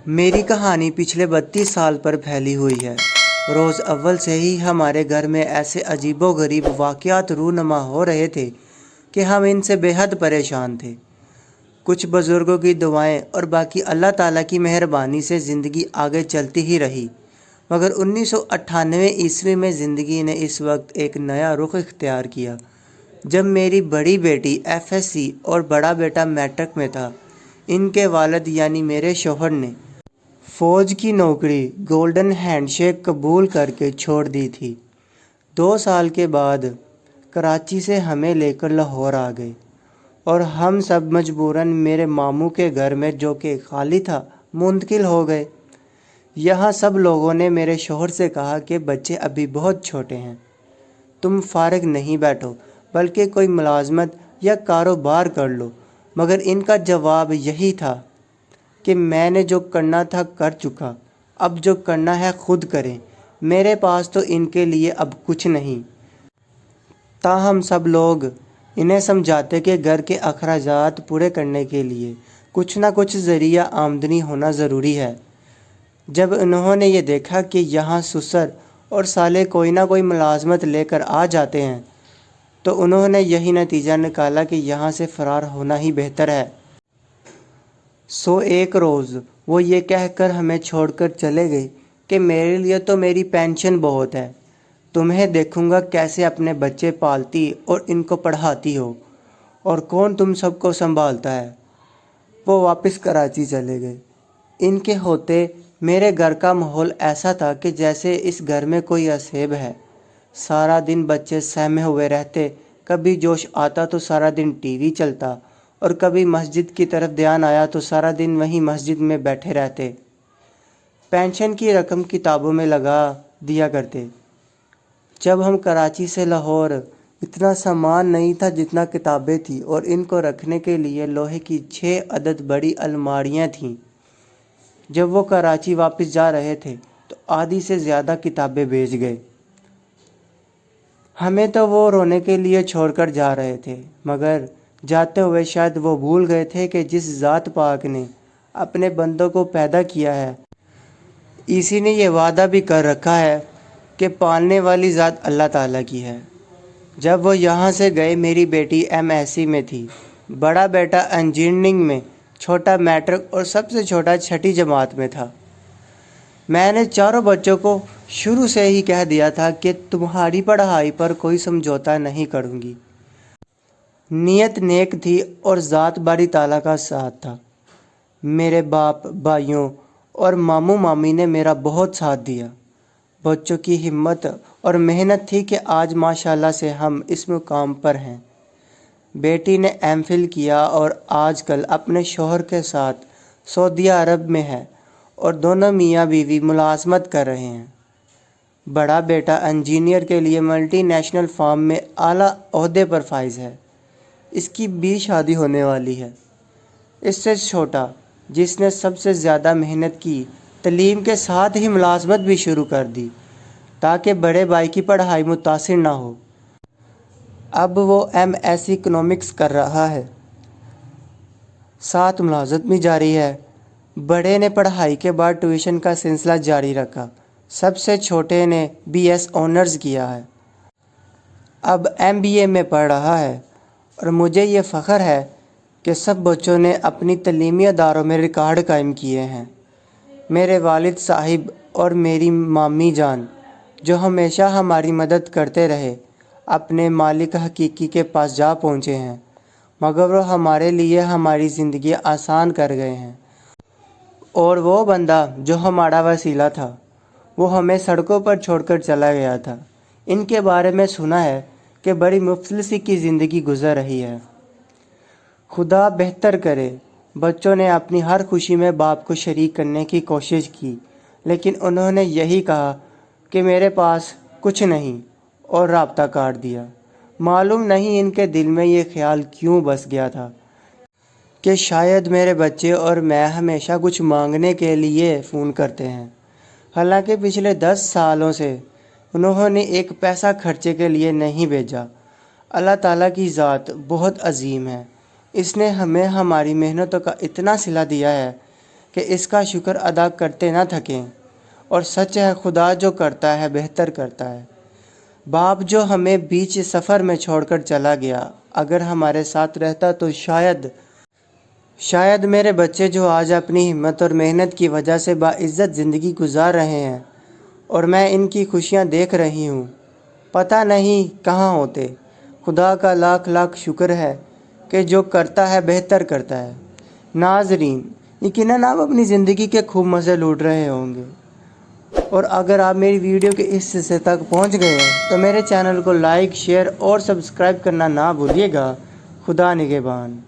میری کہانی پچھلے 32 سال پر پھیلی ہوئی ہے۔ روز اول سے ہی ہمارے گھر میں ایسے عجیب و غریب واقعات رونما ہو رہے تھے کہ ہم ان سے بے حد پریشان تھے۔ کچھ بزرگوں کی دعائیں اور باقی اللہ تعالیٰ کی مہربانی سے زندگی آگے چلتی ہی رہی، مگر 1998 میں زندگی نے اس وقت ایک نیا رخ اختیار کیا جب میری بڑی بیٹی FSC اور بڑا بیٹا میٹرک میں تھا۔ ان کے والد یعنی میرے شوہر نے فوج کی نوکری گولڈن ہینڈ شیک قبول کر کے چھوڑ دی تھی۔ 2 سال کے بعد کراچی سے ہمیں لے کر لاہور آ گئے اور ہم سب مجبوراً میرے ماموں کے گھر میں جو کہ خالی تھا منتقل ہو گئے۔ یہاں سب لوگوں نے میرے شوہر سے کہا کہ بچے ابھی بہت چھوٹے ہیں، تم فارغ نہیں بیٹھو بلکہ کوئی ملازمت یا کاروبار کر لو، مگر ان کا جواب یہی تھا کہ میں نے جو کرنا تھا کر چکا، اب جو کرنا ہے خود کریں، میرے پاس تو ان کے لیے اب کچھ نہیں۔ تاہم سب لوگ انہیں سمجھاتے کہ گھر کے اخراجات پورے کرنے کے لیے کچھ نہ کچھ ذریعہ آمدنی ہونا ضروری ہے۔ جب انہوں نے یہ دیکھا کہ یہاں سسر اور سالے کوئی نہ کوئی ملازمت لے کر آ جاتے ہیں تو انہوں نے یہی نتیجہ نکالا کہ یہاں سے فرار ہونا ہی بہتر ہے۔ ایک روز وہ یہ کہہ کر ہمیں چھوڑ کر چلے گئے کہ میرے لیے تو میری پینشن بہت ہے، تمہیں دیکھوں گا کیسے اپنے بچے پالتی اور ان کو پڑھاتی ہو، اور کون تم سب کو سنبھالتا ہے۔ وہ واپس کراچی چلے گئے۔ ان کے ہوتے میرے گھر کا ماحول ایسا تھا کہ جیسے اس گھر میں کوئی عصیب ہے۔ سارا دن بچے سہمے ہوئے رہتے، کبھی جوش آتا تو سارا دن ٹی وی چلتا، اور کبھی مسجد کی طرف دھیان آیا تو سارا دن وہیں مسجد میں بیٹھے رہتے۔ پینشن کی رقم کتابوں میں لگا دیا کرتے۔ جب ہم کراچی سے لاہور، اتنا سامان نہیں تھا جتنا کتابیں تھیں، اور ان کو رکھنے کے لیے لوہے کی 6 عدد بڑی الماریاں تھیں۔ جب وہ کراچی واپس جا رہے تھے تو آدھی سے زیادہ کتابیں بیچ گئے۔ ہمیں تو وہ رونے کے لیے چھوڑ کر جا رہے تھے، مگر جاتے ہوئے شاید وہ بھول گئے تھے کہ جس ذات پاک نے اپنے بندوں کو پیدا کیا ہے، اسی نے یہ وعدہ بھی کر رکھا ہے کہ پالنے والی ذات اللہ تعالیٰ کی ہے۔ جب وہ یہاں سے گئے میری بیٹی MSc میں تھی، بڑا بیٹا انجینئرنگ میں، چھوٹا میٹرک اور سب سے چھوٹا 6ٹھی جماعت میں تھا۔ میں نے چاروں بچوں کو شروع سے ہی کہہ دیا تھا کہ تمہاری پڑھائی پر کوئی سمجھوتا نہیں کروں گی۔ نیت نیک تھی اور ذات باری تعالیٰ کا ساتھ تھا۔ میرے باپ، بھائیوں اور ماموں مامی نے میرا بہت ساتھ دیا۔ بچوں کی ہمت اور محنت تھی کہ آج ماشاءاللہ سے ہم اس مقام پر ہیں۔ بیٹی نے MPhil کیا اور آج کل اپنے شوہر کے ساتھ سعودیہ عرب میں ہے اور دونوں میاں بیوی ملازمت کر رہے ہیں۔ بڑا بیٹا انجینئر کے لیے ملٹی نیشنل فارم میں اعلیٰ عہدے پر فائز ہے۔ اس کی بھی شادی ہونے والی ہے۔ اس سے چھوٹا، جس نے سب سے زیادہ محنت کی، تعلیم کے ساتھ ہی ملازمت بھی شروع کر دی تاکہ بڑے بھائی کی پڑھائی متاثر نہ ہو۔ اب وہ MSc اکنامکس کر رہا ہے، ساتھ ملازمت بھی جاری ہے۔ بڑے نے پڑھائی کے بعد ٹیوشن کا سلسلہ جاری رکھا۔ سب سے چھوٹے نے BS آنرز کیا ہے، اب MBA میں پڑھ رہا ہے، اور مجھے یہ فخر ہے کہ سب بچوں نے اپنی تعلیمی اداروں میں ریکارڈ قائم کیے ہیں۔ میرے والد صاحب اور میری مامی جان جو ہمیشہ ہماری مدد کرتے رہے، اپنے مالک حقیقی کے پاس جا پہنچے ہیں، مگر وہ ہمارے لیے ہماری زندگی آسان کر گئے ہیں۔ اور وہ بندہ جو ہمارا وسیلہ تھا، وہ ہمیں سڑکوں پر چھوڑ کر چلا گیا تھا۔ ان کے بارے میں سنا ہے کہ بڑی مفلسی کی زندگی گزر رہی ہے۔ خدا بہتر کرے۔ بچوں نے اپنی ہر خوشی میں باپ کو شریک کرنے کی کوشش کی، لیکن انہوں نے یہی کہا کہ میرے پاس کچھ نہیں، اور رابطہ کاٹ دیا۔ معلوم نہیں ان کے دل میں یہ خیال کیوں بس گیا تھا کہ شاید میرے بچے اور میں ہمیشہ کچھ مانگنے کے لیے فون کرتے ہیں، حالانکہ پچھلے 10 سالوں سے انہوں نے ایک پیسہ خرچے کے لیے نہیں بھیجا۔ اللہ تعالیٰ کی ذات بہت عظیم ہے۔ اس نے ہمیں ہماری محنتوں کا اتنا صلہ دیا ہے کہ اس کا شکر ادا کرتے نہ تھکیں، اور سچ ہے خدا جو کرتا ہے بہتر کرتا ہے۔ باپ جو ہمیں بیچ سفر میں چھوڑ کر چلا گیا، اگر ہمارے ساتھ رہتا تو شاید میرے بچے جو آج اپنی ہمت اور محنت کی وجہ سے باعزت زندگی گزار رہے ہیں اور میں ان کی خوشیاں دیکھ رہی ہوں، پتہ نہیں کہاں ہوتے۔ خدا کا لاکھ لاکھ شکر ہے کہ جو کرتا ہے بہتر کرتا ہے۔ ناظرین، یقیناً آپ اپنی زندگی کے خوب مزے لوٹ رہے ہوں گے، اور اگر آپ میری ویڈیو کے اس حصے تک پہنچ گئے ہیں تو میرے چینل کو لائک، شیئر اور سبسکرائب کرنا نہ بھولیے گا۔ خدا نگہبان۔